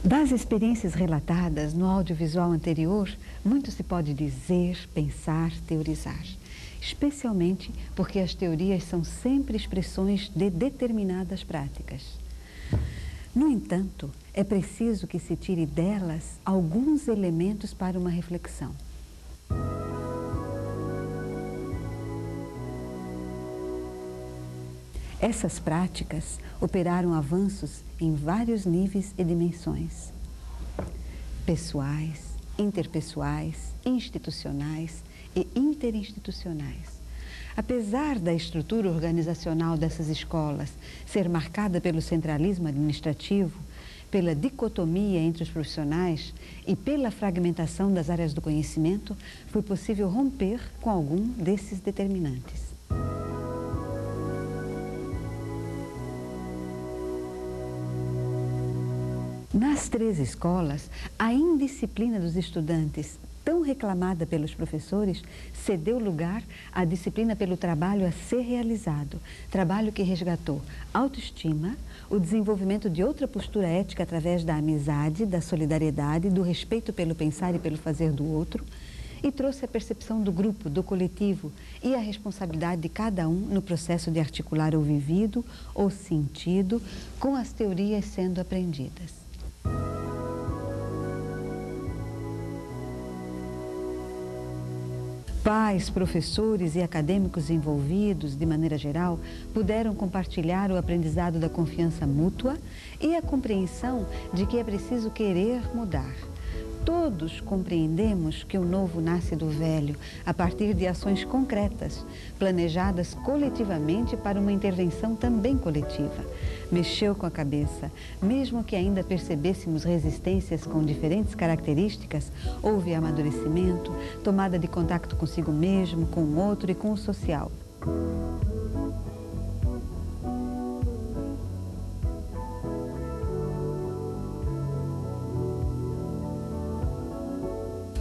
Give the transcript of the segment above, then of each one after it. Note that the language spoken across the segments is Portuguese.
Das experiências relatadas no audiovisual anterior, muito se pode dizer, pensar, teorizar. Especialmente porque as teorias são sempre expressões de determinadas práticas. No entanto, é preciso que se tire delas alguns elementos para uma reflexão. Essas práticas operaram avanços em vários níveis e dimensões: pessoais, interpessoais, institucionais e interinstitucionais. Apesar da estrutura organizacional dessas escolas ser marcada pelo centralismo administrativo, pela dicotomia entre os profissionais e pela fragmentação das áreas do conhecimento, foi possível romper com algum desses determinantes. Nas 3 escolas, a indisciplina dos estudantes, tão reclamada pelos professores, cedeu lugar à disciplina pelo trabalho a ser realizado. Trabalho que resgatou autoestima, o desenvolvimento de outra postura ética através da amizade, da solidariedade, do respeito pelo pensar e pelo fazer do outro, e trouxe a percepção do grupo, do coletivo e a responsabilidade de cada um no processo de articular o vivido ou sentido com as teorias sendo aprendidas. Pais, professores e acadêmicos envolvidos, de maneira geral, puderam compartilhar o aprendizado da confiança mútua e a compreensão de que é preciso querer mudar. Todos compreendemos que o novo nasce do velho a partir de ações concretas, planejadas coletivamente para uma intervenção também coletiva. Mexeu com a cabeça, mesmo que ainda percebêssemos resistências com diferentes características, houve amadurecimento, tomada de contato consigo mesmo, com o outro e com o social.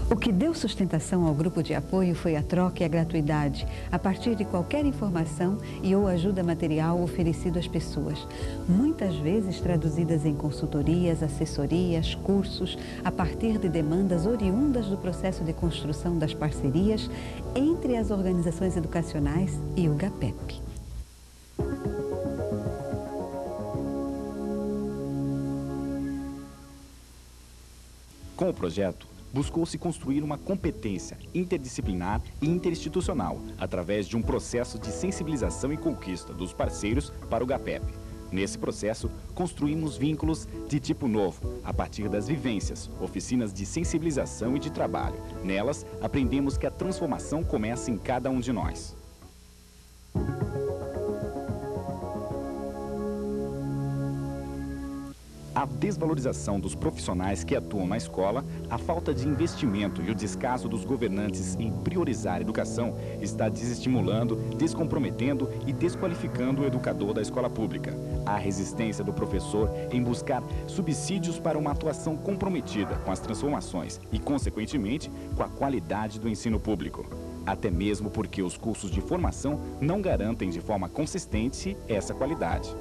O que deu sustentação ao grupo de apoio foi a troca e a gratuidade, a partir de qualquer informação e ou ajuda material oferecido às pessoas, muitas vezes traduzidas em consultorias, assessorias, cursos, a partir de demandas oriundas do processo de construção das parcerias entre as organizações educacionais e o GAPEP. Com o projeto, buscou-se construir uma competência interdisciplinar e interinstitucional através de um processo de sensibilização e conquista dos parceiros para o GAPEP. Nesse processo, construímos vínculos de tipo novo, a partir das vivências, oficinas de sensibilização e de trabalho. Nelas, aprendemos que a transformação começa em cada um de nós. A desvalorização dos profissionais que atuam na escola, a falta de investimento e o descaso dos governantes em priorizar a educação está desestimulando, descomprometendo e desqualificando o educador da escola pública. A resistência do professor em buscar subsídios para uma atuação comprometida com as transformações e, consequentemente, com a qualidade do ensino público. Até mesmo porque os cursos de formação não garantem de forma consistente essa qualidade.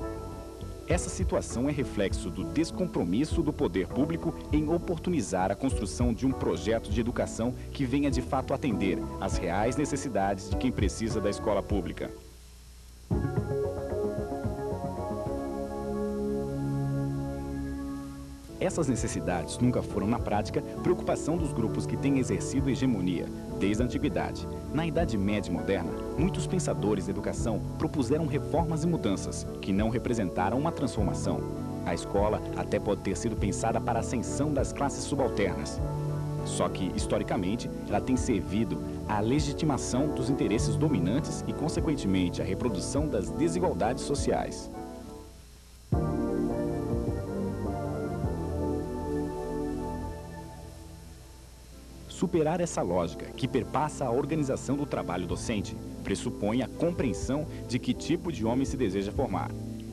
Essa situação é reflexo do descompromisso do poder público em oportunizar a construção de um projeto de educação que venha de fato atender às reais necessidades de quem precisa da escola pública. Essas necessidades nunca foram, na prática, preocupação dos grupos que têm exercido hegemonia desde a antiguidade. Na Idade Média moderna, muitos pensadores da educação propuseram reformas e mudanças que não representaram uma transformação. A escola até pode ter sido pensada para a ascensão das classes subalternas. Só que, historicamente, ela tem servido à legitimação dos interesses dominantes e, consequentemente, à reprodução das desigualdades sociais. Superar essa lógica, que perpassa a organização do trabalho docente, pressupõe a compreensão de que tipo de homem se deseja formar.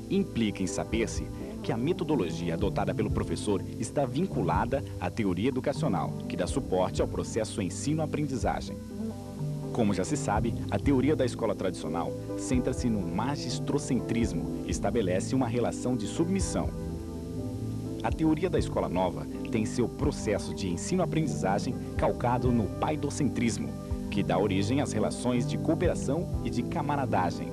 Implica em saber-se que a metodologia adotada pelo professor está vinculada à teoria educacional, que dá suporte ao processo ensino-aprendizagem. Como já se sabe, a teoria da escola tradicional centra-se no magistrocentrismo e estabelece uma relação de submissão. A teoria da escola nova tem seu processo de ensino-aprendizagem calcado no paidocentrismo, que dá origem às relações de cooperação e de camaradagem.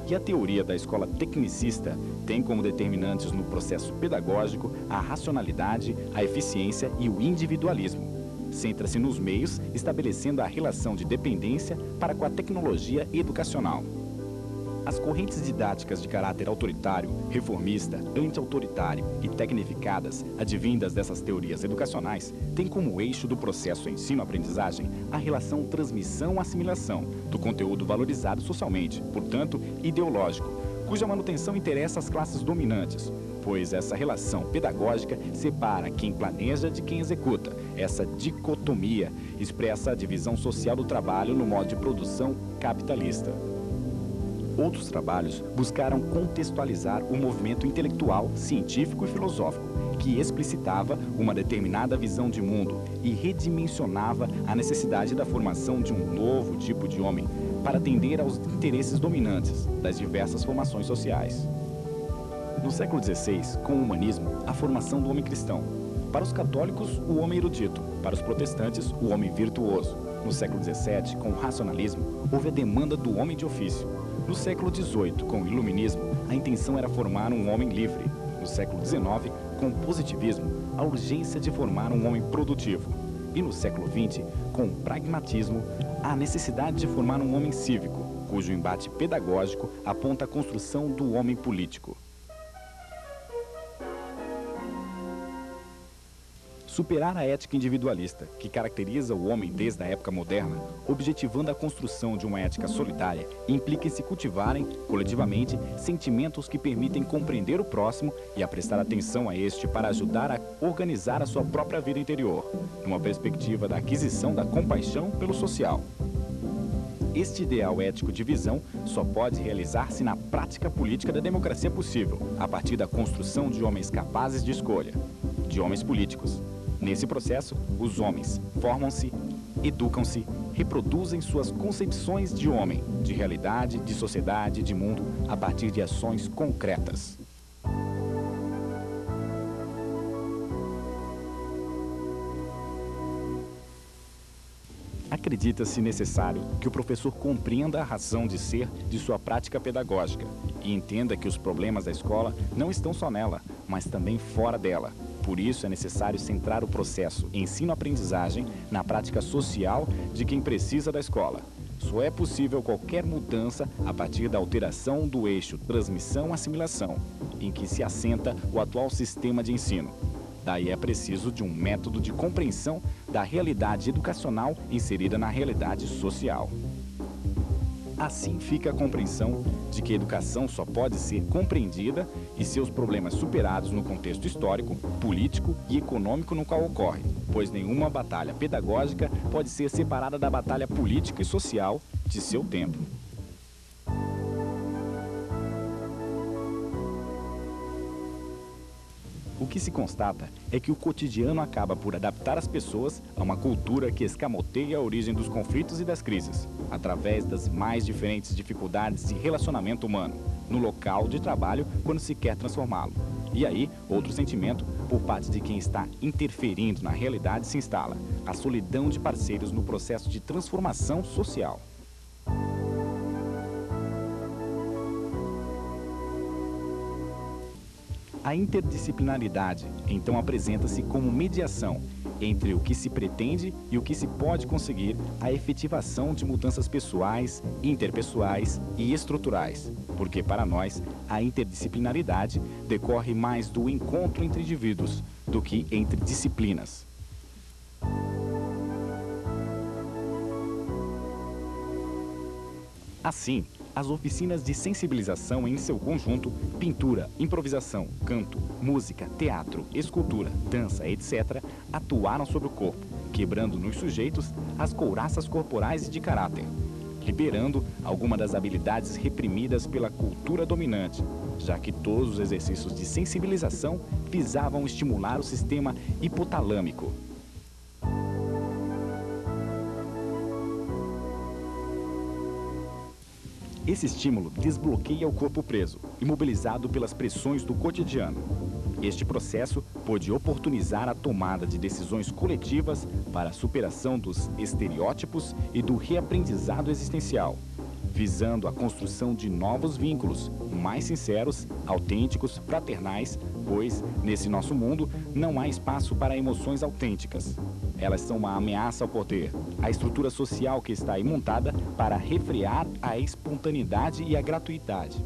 E a teoria da escola tecnicista tem como determinantes no processo pedagógico a racionalidade, a eficiência e o individualismo. Centra-se nos meios, estabelecendo a relação de dependência para com a tecnologia educacional. As correntes didáticas de caráter autoritário, reformista, anti-autoritário e tecnificadas, advindas dessas teorias educacionais, têm como eixo do processo ensino-aprendizagem a relação transmissão-assimilação do conteúdo valorizado socialmente, portanto, ideológico, cuja manutenção interessa às classes dominantes, pois essa relação pedagógica separa quem planeja de quem executa. Essa dicotomia expressa a divisão social do trabalho no modo de produção capitalista. Outros trabalhos buscaram contextualizar o movimento intelectual, científico e filosófico, que explicitava uma determinada visão de mundo e redimensionava a necessidade da formação de um novo tipo de homem para atender aos interesses dominantes das diversas formações sociais. No século XVI, com o humanismo, a formação do homem cristão. Para os católicos, o homem erudito. Para os protestantes, o homem virtuoso. No século XVII, com o racionalismo, houve a demanda do homem de ofício. No século XVIII, com o iluminismo, a intenção era formar um homem livre. No século XIX, com o positivismo, a urgência de formar um homem produtivo. E no século XX, com o pragmatismo, a necessidade de formar um homem cívico, cujo embate pedagógico aponta a construção do homem político. Superar a ética individualista, que caracteriza o homem desde a época moderna, objetivando a construção de uma ética solidária, implica em se cultivarem, coletivamente, sentimentos que permitem compreender o próximo e a prestar atenção a este para ajudar a organizar a sua própria vida interior, numa perspectiva da aquisição da compaixão pelo social. Este ideal ético de visão só pode realizar-se na prática política da democracia possível, a partir da construção de homens capazes de escolha, de homens políticos. Nesse processo, os homens formam-se, educam-se, reproduzem suas concepções de homem, de realidade, de sociedade, de mundo, a partir de ações concretas. Acredita-se necessário que o professor compreenda a razão de ser de sua prática pedagógica e entenda que os problemas da escola não estão só nela, mas também fora dela. Por isso, é necessário centrar o processo ensino-aprendizagem na prática social de quem precisa da escola. Só é possível qualquer mudança a partir da alteração do eixo transmissão-assimilação, em que se assenta o atual sistema de ensino. Daí é preciso de um método de compreensão da realidade educacional inserida na realidade social. Assim fica a compreensão de que a educação só pode ser compreendida e seus problemas superados no contexto histórico, político e econômico no qual ocorre, pois nenhuma batalha pedagógica pode ser separada da batalha política e social de seu tempo. O que se constata é que o cotidiano acaba por adaptar as pessoas a uma cultura que escamoteia a origem dos conflitos e das crises, através das mais diferentes dificuldades de relacionamento humano, no local de trabalho quando se quer transformá-lo. E aí, outro sentimento, por parte de quem está interferindo na realidade, se instala: a solidão de parceiros no processo de transformação social. A interdisciplinaridade, então, apresenta-se como mediação entre o que se pretende e o que se pode conseguir a efetivação de mudanças pessoais, interpessoais e estruturais, porque para nós a interdisciplinaridade decorre mais do encontro entre indivíduos do que entre disciplinas. Assim, as oficinas de sensibilização em seu conjunto, pintura, improvisação, canto, música, teatro, escultura, dança, etc., atuaram sobre o corpo, quebrando nos sujeitos as couraças corporais e de caráter, liberando alguma das habilidades reprimidas pela cultura dominante, já que todos os exercícios de sensibilização visavam estimular o sistema hipotalâmico. Esse estímulo desbloqueia o corpo preso, imobilizado pelas pressões do cotidiano. Este processo pôde oportunizar a tomada de decisões coletivas para a superação dos estereótipos e do reaprendizado existencial, visando a construção de novos vínculos, mais sinceros, autênticos, fraternais, pois, nesse nosso mundo, não há espaço para emoções autênticas. Elas são uma ameaça ao poder, à estrutura social que está aí montada para refrear a espontaneidade e a gratuidade.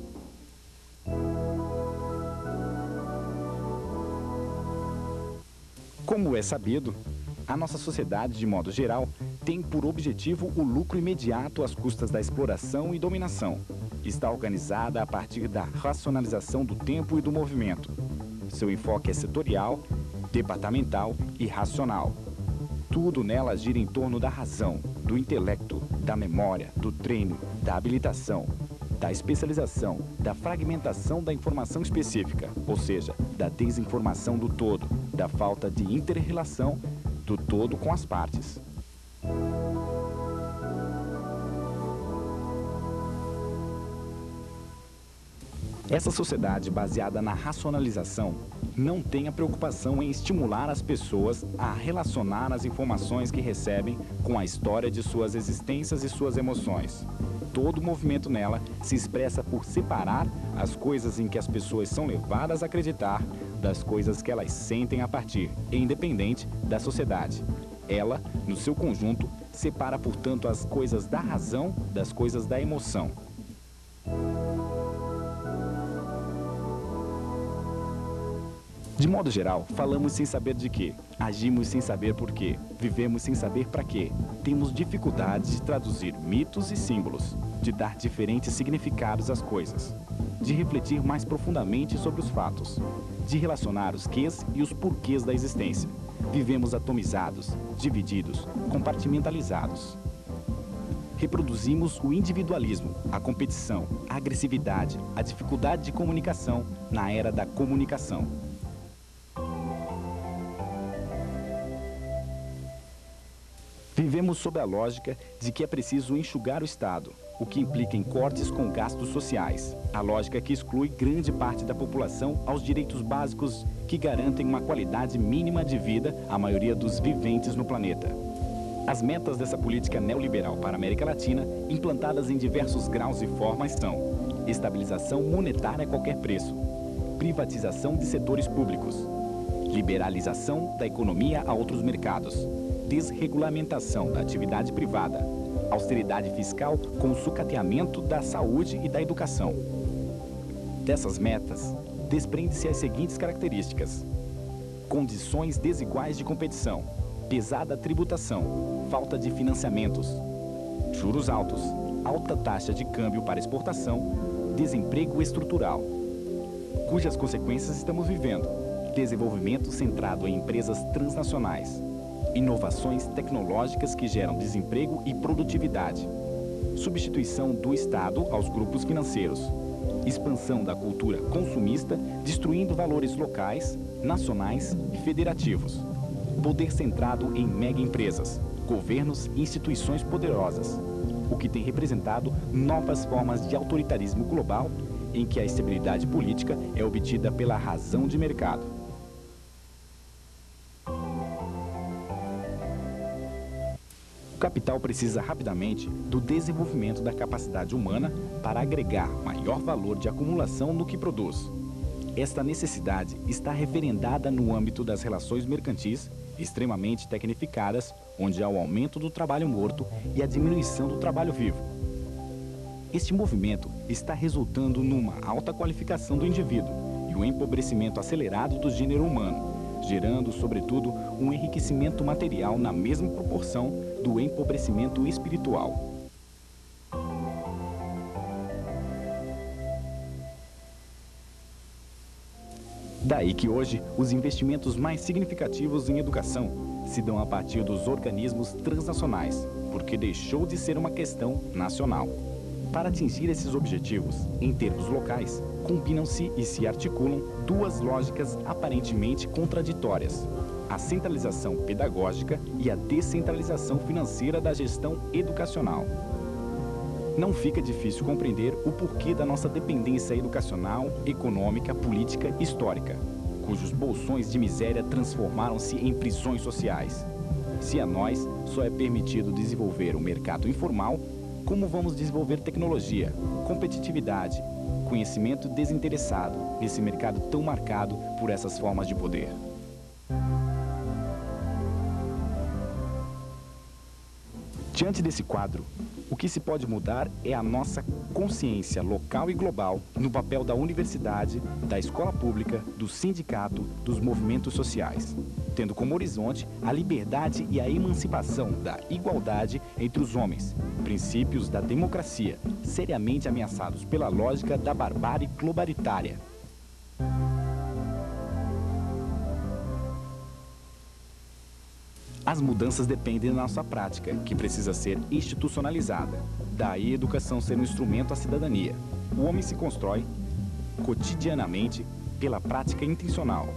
Como é sabido, a nossa sociedade, de modo geral, tem por objetivo o lucro imediato às custas da exploração e dominação. Está organizada a partir da racionalização do tempo e do movimento. Seu enfoque é setorial, departamental e racional. Tudo nela gira em torno da razão, do intelecto, da memória, do treino, da habilitação, da especialização, da fragmentação da informação específica, ou seja, da desinformação do todo, da falta de inter-relação do todo com as partes. Essa sociedade baseada na racionalização não tem a preocupação em estimular as pessoas a relacionar as informações que recebem com a história de suas existências e suas emoções. Todo movimento nela se expressa por separar as coisas em que as pessoas são levadas a acreditar das coisas que elas sentem a partir, independente da sociedade. Ela, no seu conjunto, separa, portanto, as coisas da razão das coisas da emoção. De modo geral, falamos sem saber de quê, agimos sem saber por quê, vivemos sem saber para quê. Temos dificuldade de traduzir mitos e símbolos, de dar diferentes significados às coisas, de refletir mais profundamente sobre os fatos, de relacionar os quês e os porquês da existência. Vivemos atomizados, divididos, compartimentalizados. Reproduzimos o individualismo, a competição, a agressividade, a dificuldade de comunicação na era da comunicação. Vivemos sob a lógica de que é preciso enxugar o Estado, o que implica em cortes com gastos sociais. A lógica que exclui grande parte da população aos direitos básicos que garantem uma qualidade mínima de vida à maioria dos viventes no planeta. As metas dessa política neoliberal para a América Latina, implantadas em diversos graus e formas, são estabilização monetária a qualquer preço, privatização de setores públicos, liberalização da economia a outros mercados, desregulamentação da atividade privada, austeridade fiscal com sucateamento da saúde e da educação. Dessas metas, desprende-se as seguintes características: condições desiguais de competição, pesada tributação, falta de financiamentos, juros altos, alta taxa de câmbio para exportação, desemprego estrutural, cujas consequências estamos vivendo: desenvolvimento centrado em empresas transnacionais, inovações tecnológicas que geram desemprego e produtividade, substituição do Estado aos grupos financeiros, expansão da cultura consumista, destruindo valores locais, nacionais e federativos, poder centrado em mega-empresas, governos e instituições poderosas, o que tem representado novas formas de autoritarismo global em que a estabilidade política é obtida pela razão de mercado. O capital precisa rapidamente do desenvolvimento da capacidade humana para agregar maior valor de acumulação no que produz. Esta necessidade está referendada no âmbito das relações mercantis, extremamente tecnificadas, onde há o aumento do trabalho morto e a diminuição do trabalho vivo. Este movimento está resultando numa alta qualificação do indivíduo e o empobrecimento acelerado do gênero humano, gerando, sobretudo, um enriquecimento material na mesma proporção do empobrecimento espiritual. Daí que hoje, os investimentos mais significativos em educação se dão a partir dos organismos transnacionais, porque deixou de ser uma questão nacional. Para atingir esses objetivos, em termos locais, combinam-se e se articulam duas lógicas aparentemente contraditórias: a centralização pedagógica e a descentralização financeira da gestão educacional. Não fica difícil compreender o porquê da nossa dependência educacional, econômica, política e histórica. cujos bolsões de miséria transformaram-se em prisões sociais. Se a nós só é permitido desenvolver o mercado informal, como vamos desenvolver tecnologia, competitividade, conhecimento desinteressado nesse mercado tão marcado por essas formas de poder? Diante desse quadro, o que se pode mudar é a nossa consciência local e global no papel da universidade, da escola pública, do sindicato, dos movimentos sociais, tendo como horizonte a liberdade e a emancipação da igualdade entre os homens, princípios da democracia, seriamente ameaçados pela lógica da barbárie globalitária. As mudanças dependem da nossa prática, que precisa ser institucionalizada. Daí a educação ser um instrumento à cidadania. O homem se constrói cotidianamente pela prática intencional.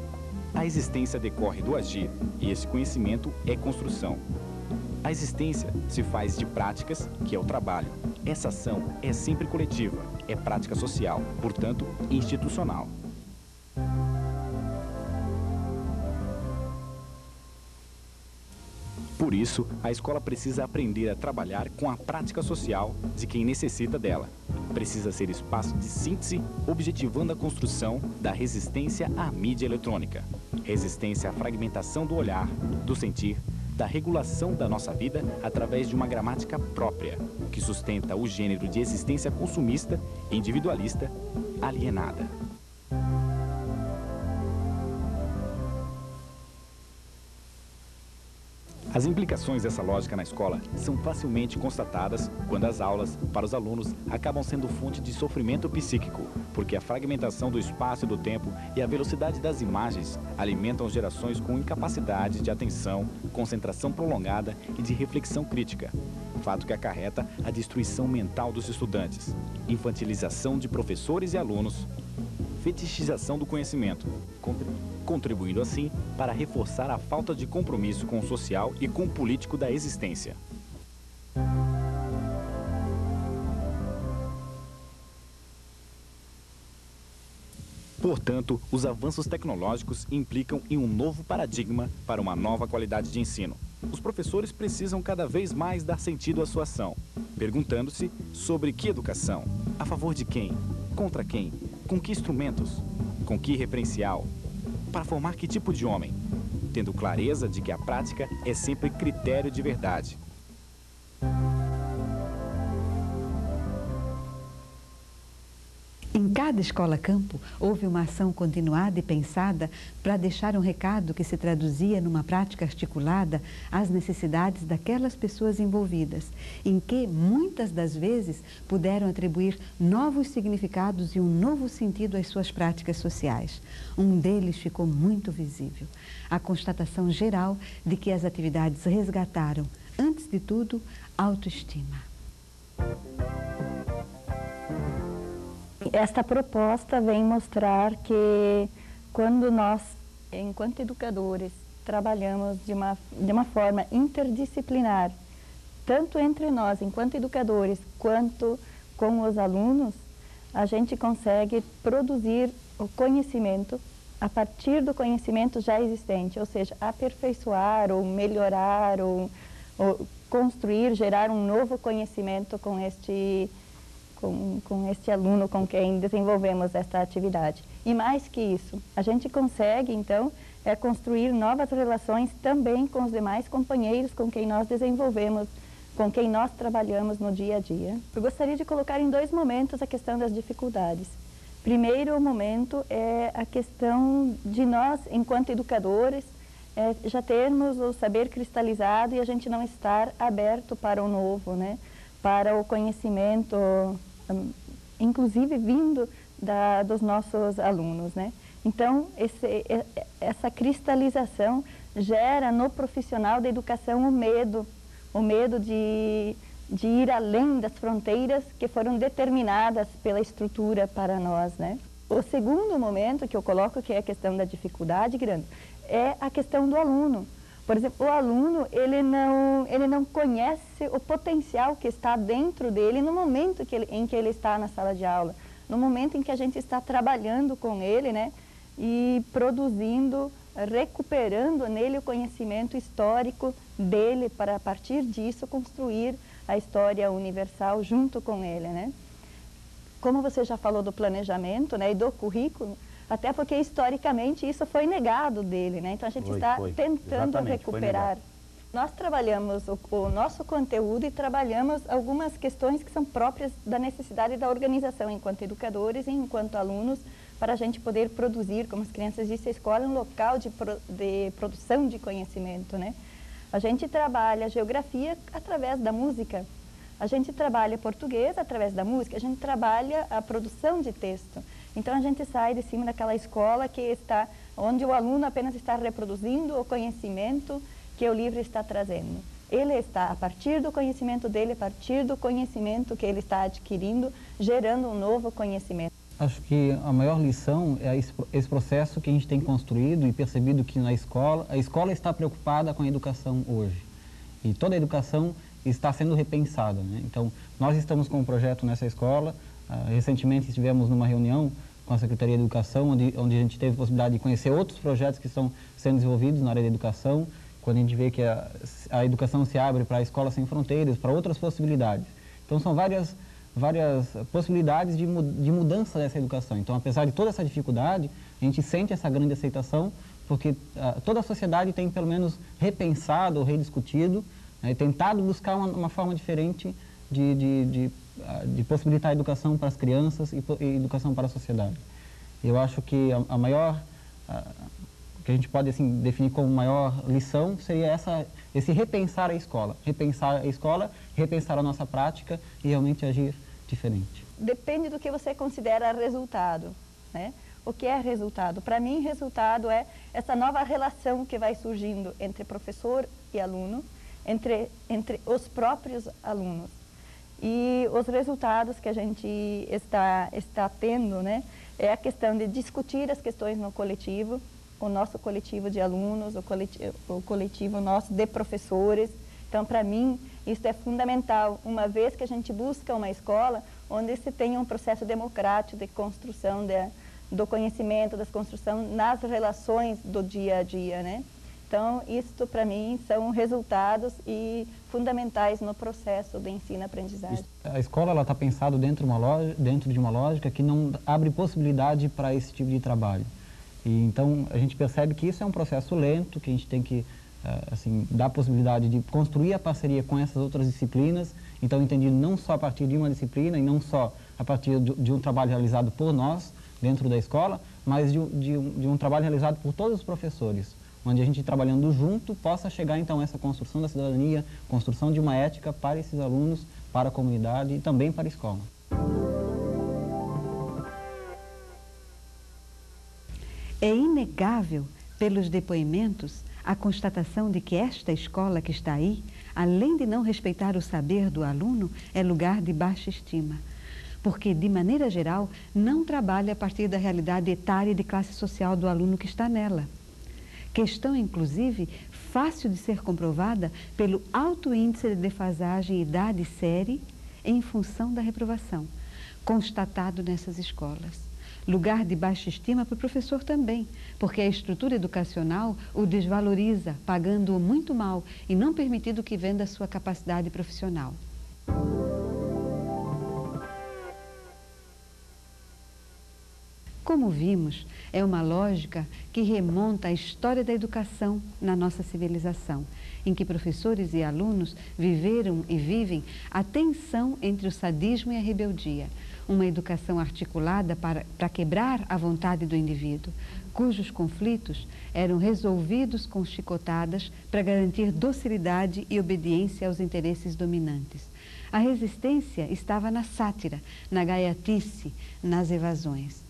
A existência decorre do agir, e esse conhecimento é construção. A existência se faz de práticas, que é o trabalho. Essa ação é sempre coletiva, é prática social, portanto, institucional. Por isso, a escola precisa aprender a trabalhar com a prática social de quem necessita dela. Precisa ser espaço de síntese, objetivando a construção da resistência à mídia eletrônica, resistência à fragmentação do olhar, do sentir, da regulação da nossa vida através de uma gramática própria, que sustenta o gênero de existência consumista, individualista, alienada. As implicações dessa lógica na escola são facilmente constatadas quando as aulas, para os alunos, acabam sendo fonte de sofrimento psíquico, porque a fragmentação do espaço e do tempo e a velocidade das imagens alimentam gerações com incapacidade de atenção, concentração prolongada e de reflexão crítica, fato que acarreta a destruição mental dos estudantes, infantilização de professores e alunos, fetichização do conhecimento, contribuindo assim para reforçar a falta de compromisso com o social e com o político da existência. Portanto, os avanços tecnológicos implicam em um novo paradigma para uma nova qualidade de ensino. Os professores precisam cada vez mais dar sentido à sua ação, perguntando-se sobre que educação, a favor de quem, contra quem, com que instrumentos, com que referencial, para formar que tipo de homem, tendo clareza de que a prática é sempre critério de verdade. Em cada escola-campo, houve uma ação continuada e pensada para deixar um recado que se traduzia numa prática articulada às necessidades daquelas pessoas envolvidas, em que, muitas das vezes, puderam atribuir novos significados e um novo sentido às suas práticas sociais. Um deles ficou muito visível: a constatação geral de que as atividades resgataram, antes de tudo, autoestima. Esta proposta vem mostrar que quando nós, enquanto educadores, trabalhamos de uma forma interdisciplinar, tanto entre nós, enquanto educadores, quanto com os alunos, a gente consegue produzir o conhecimento a partir do conhecimento já existente, ou seja, aperfeiçoar ou melhorar ou construir, gerar um novo conhecimento com este aluno com quem desenvolvemos esta atividade. E mais que isso, a gente consegue, então, construir novas relações também com os demais companheiros com quem nós desenvolvemos, com quem nós trabalhamos no dia a dia. Eu gostaria de colocar em dois momentos a questão das dificuldades. Primeiro momento é a questão de nós, enquanto educadores, já termos o saber cristalizado e a gente não estar aberto para o novo, né? Para o conhecimento, inclusive vindo dos nossos alunos, né? Então, essa cristalização gera no profissional da educação o medo de ir além das fronteiras que foram determinadas pela estrutura para nós, né? O segundo momento que eu coloco, que é a questão da dificuldade grande, é a questão do aluno. Por exemplo, o aluno, ele não conhece o potencial que está dentro dele no momento em que ele está na sala de aula, no momento em que a gente está trabalhando com ele, né? e produzindo, recuperando nele o conhecimento histórico dele, para a partir disso construir a história universal junto com ele, né? Como você já falou do planejamento, né, e do currículo, até porque historicamente isso foi negado dele, né? Então a gente está tentando recuperar. Nós trabalhamos o nosso conteúdo e trabalhamos algumas questões que são próprias da necessidade da organização enquanto educadores e enquanto alunos, para a gente poder produzir, como as crianças dizem, a escola é um local de produção de conhecimento, né? A gente trabalha geografia através da música, a gente trabalha português através da música, a gente trabalha a produção de texto. Então a gente sai de cima daquela escola que está, onde o aluno apenas está reproduzindo o conhecimento que o livro está trazendo. Ele está, a partir do conhecimento dele, a partir do conhecimento que ele está adquirindo, gerando um novo conhecimento. Acho que a maior lição é esse processo que a gente tem construído e percebido que a escola está preocupada com a educação hoje. E toda a educação está sendo repensada, né? Então, nós estamos com um projeto nessa escola. Recentemente estivemos numa reunião com a Secretaria de Educação, onde a gente teve a possibilidade de conhecer outros projetos que estão sendo desenvolvidos na área da educação, quando a gente vê que a educação se abre para a escola sem fronteiras, para outras possibilidades. Então, são várias possibilidades de mudança dessa educação. Então, apesar de toda essa dificuldade, a gente sente essa grande aceitação, porque toda a sociedade tem, pelo menos, repensado ou rediscutido, né, e tentado buscar uma forma diferente de possibilitar a educação para as crianças e educação para a sociedade. Eu acho que a maior, que a gente pode assim, definir como maior lição seria esse repensar a escola, repensar a nossa prática e realmente agir diferente. Depende do que você considera resultado, né? O que é resultado? Para mim, resultado é essa nova relação que vai surgindo entre professor e aluno, entre os próprios alunos. E os resultados que a gente está tendo, né, é a questão de discutir as questões no coletivo, o nosso coletivo de alunos, o coletivo nosso de professores. Então, para mim, isso é fundamental, uma vez que a gente busca uma escola onde se tenha um processo democrático de construção do conhecimento, da construção nas relações do dia a dia, né? Então, isso para mim são resultados e fundamentais no processo de ensino-aprendizagem. A escola está pensada dentro de uma lógica que não abre possibilidade para esse tipo de trabalho. E, então, a gente percebe que isso é um processo lento, que a gente tem que assim, dar a possibilidade de construir a parceria com essas outras disciplinas. Então, entendido não só a partir de uma disciplina e não só a partir de um trabalho realizado por nós, dentro da escola, mas de um trabalho realizado por todos os professores, onde a gente, trabalhando junto, possa chegar, então, a essa construção da cidadania, construção de uma ética para esses alunos, para a comunidade e também para a escola. É inegável, pelos depoimentos, a constatação de que esta escola que está aí, além de não respeitar o saber do aluno, é lugar de baixa estima. Porque, de maneira geral, não trabalha a partir da realidade etária e de classe social do aluno que está nela. Questão, inclusive, fácil de ser comprovada pelo alto índice de defasagem idade e série em função da reprovação, constatado nessas escolas. Lugar de baixa estima para o professor também, porque a estrutura educacional o desvaloriza, pagando-o muito mal e não permitindo que venda a sua capacidade profissional. Como vimos, é uma lógica que remonta à história da educação na nossa civilização, em que professores e alunos viveram e vivem a tensão entre o sadismo e a rebeldia, uma educação articulada para quebrar a vontade do indivíduo, cujos conflitos eram resolvidos com chicotadas para garantir docilidade e obediência aos interesses dominantes. A resistência estava na sátira, na gaiatice, nas evasões.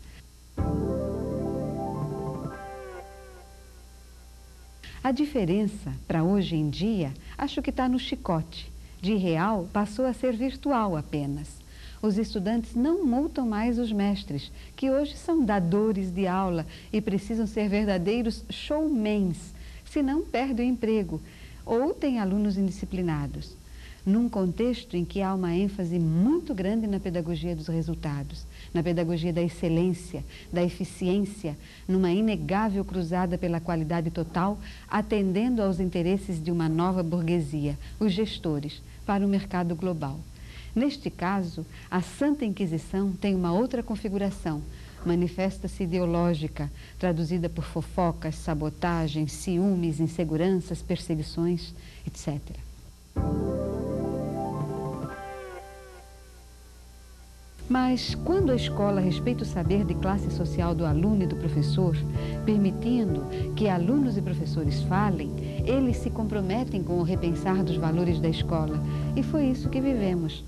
A diferença para hoje em dia, acho que está no chicote. De real, passou a ser virtual apenas. Os estudantes não multam mais os mestres, que hoje são dadores de aula e precisam ser verdadeiros showmans, senão perdem o emprego ou têm alunos indisciplinados. num contexto em que há uma ênfase muito grande na pedagogia dos resultados, na pedagogia da excelência, da eficiência, numa inegável cruzada pela qualidade total, atendendo aos interesses de uma nova burguesia, os gestores, para o mercado global. Neste caso, a Santa Inquisição tem uma outra configuração, manifesta-se ideológica, traduzida por fofocas, sabotagens, ciúmes, inseguranças, perseguições, etc. Mas, quando a escola respeita o saber de classe social do aluno e do professor, permitindo que alunos e professores falem, eles se comprometem com o repensar dos valores da escola. E foi isso que vivemos.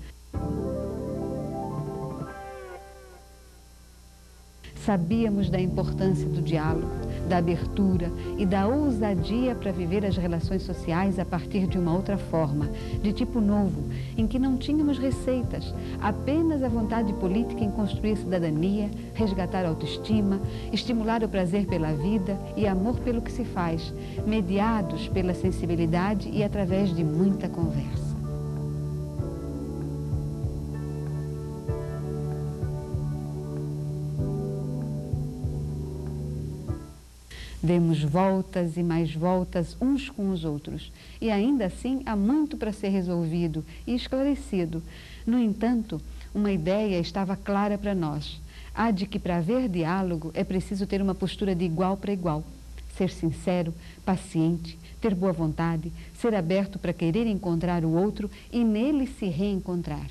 Sabíamos da importância do diálogo, da abertura e da ousadia para viver as relações sociais a partir de uma outra forma, de tipo novo, em que não tínhamos receitas, apenas a vontade política em construir cidadania, resgatar a autoestima, estimular o prazer pela vida e amor pelo que se faz, mediados pela sensibilidade e através de muita conversa. Demos voltas e mais voltas uns com os outros, e ainda assim há muito para ser resolvido e esclarecido. No entanto, uma ideia estava clara para nós, a de que para haver diálogo é preciso ter uma postura de igual para igual, ser sincero, paciente, ter boa vontade, ser aberto para querer encontrar o outro e nele se reencontrar.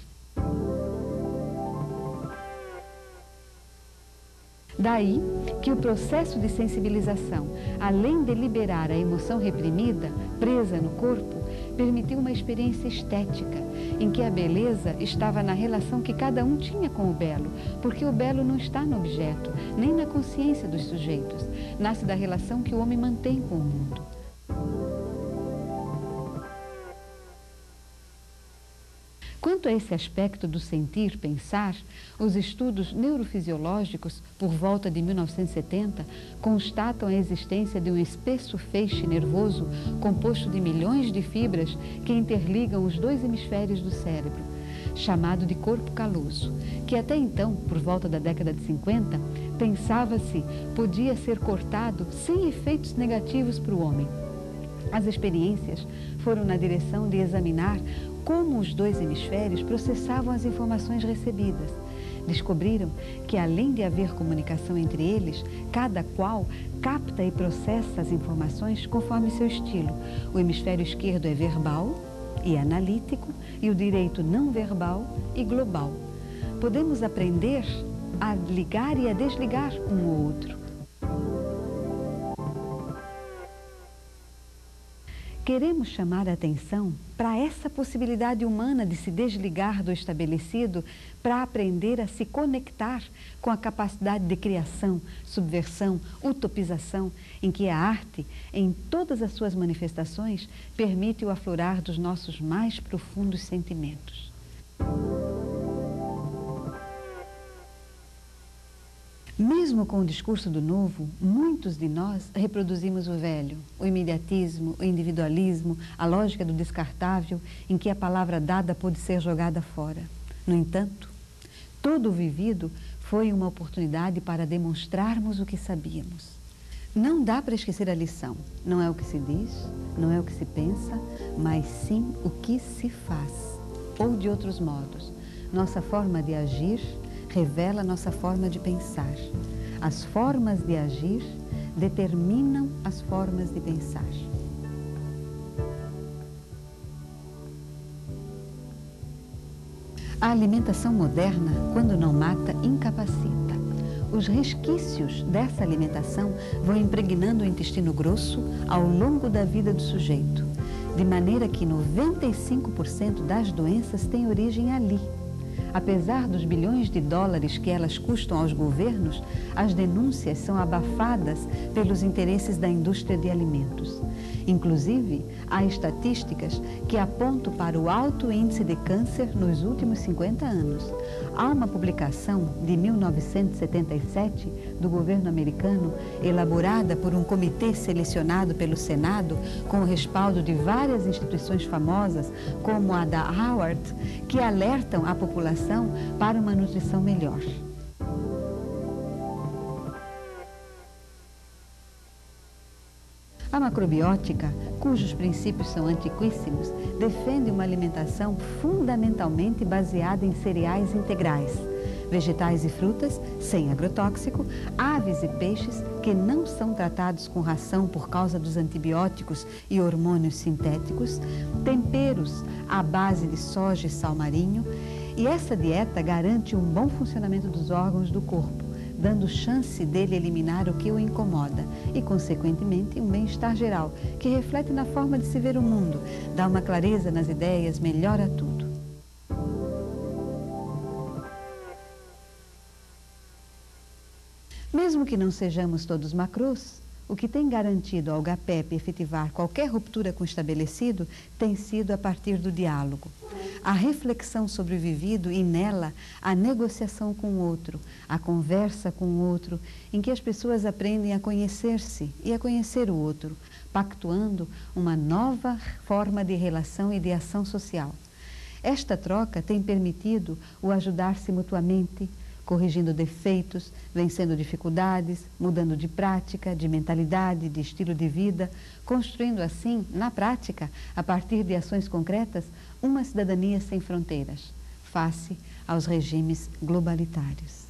Daí que o processo de sensibilização, além de liberar a emoção reprimida, presa no corpo, permitiu uma experiência estética, em que a beleza estava na relação que cada um tinha com o belo, porque o belo não está no objeto, nem na consciência dos sujeitos, nasce da relação que o homem mantém com o mundo. Quanto a esse aspecto do sentir, pensar, os estudos neurofisiológicos, por volta de 1970, constatam a existência de um espesso feixe nervoso composto de milhões de fibras que interligam os dois hemisférios do cérebro, chamado de corpo caloso, que até então, por volta da década de 50, pensava-se podia ser cortado sem efeitos negativos para o homem. As experiências foram na direção de examinar como os dois hemisférios processavam as informações recebidas. Descobriram que, além de haver comunicação entre eles, cada qual capta e processa as informações conforme seu estilo. O hemisfério esquerdo é verbal e analítico, e o direito não verbal e global. Podemos aprender a ligar e a desligar um ou outro. Queremos chamar a atenção para essa possibilidade humana de se desligar do estabelecido para aprender a se conectar com a capacidade de criação, subversão, utopização, em que a arte, em todas as suas manifestações, permite o aflorar dos nossos mais profundos sentimentos. Mesmo com o discurso do novo, muitos de nós reproduzimos o velho, o imediatismo, o individualismo, a lógica do descartável, em que a palavra dada pôde ser jogada fora. No entanto, todo o vivido foi uma oportunidade para demonstrarmos o que sabíamos. Não dá para esquecer a lição. Não é o que se diz, não é o que se pensa, mas sim o que se faz. Ou de outros modos, nossa forma de agir revela nossa forma de pensar. As formas de agir determinam as formas de pensar. A alimentação moderna, quando não mata, incapacita. Os resquícios dessa alimentação vão impregnando o intestino grosso ao longo da vida do sujeito, de maneira que 95% das doenças têm origem ali. Apesar dos bilhões de dólares que elas custam aos governos, as denúncias são abafadas pelos interesses da indústria de alimentos. Inclusive, há estatísticas que apontam para o alto índice de câncer nos últimos 50 anos. Há uma publicação de 1977 do governo americano, elaborada por um comitê selecionado pelo Senado, com o respaldo de várias instituições famosas, como a da Howard, que alertam a população para uma nutrição melhor. A macrobiótica, cujos princípios são antiquíssimos, defende uma alimentação fundamentalmente baseada em cereais integrais, vegetais e frutas sem agrotóxico, aves e peixes que não são tratados com ração por causa dos antibióticos e hormônios sintéticos, temperos à base de soja e sal marinho, e essa dieta garante um bom funcionamento dos órgãos do corpo, dando chance dele eliminar o que o incomoda e, consequentemente, um bem-estar geral, que reflete na forma de se ver o mundo, dá uma clareza nas ideias, melhora tudo. Mesmo que não sejamos todos macros, o que tem garantido ao GAPEP efetivar qualquer ruptura com o estabelecido tem sido a partir do diálogo. A reflexão sobre o vivido e nela a negociação com o outro, a conversa com o outro, em que as pessoas aprendem a conhecer-se e a conhecer o outro, pactuando uma nova forma de relação e de ação social. Esta troca tem permitido o ajudar-se mutuamente, corrigindo defeitos, vencendo dificuldades, mudando de prática, de mentalidade, de estilo de vida, construindo assim, na prática, a partir de ações concretas, uma cidadania sem fronteiras, face aos regimes globalitários.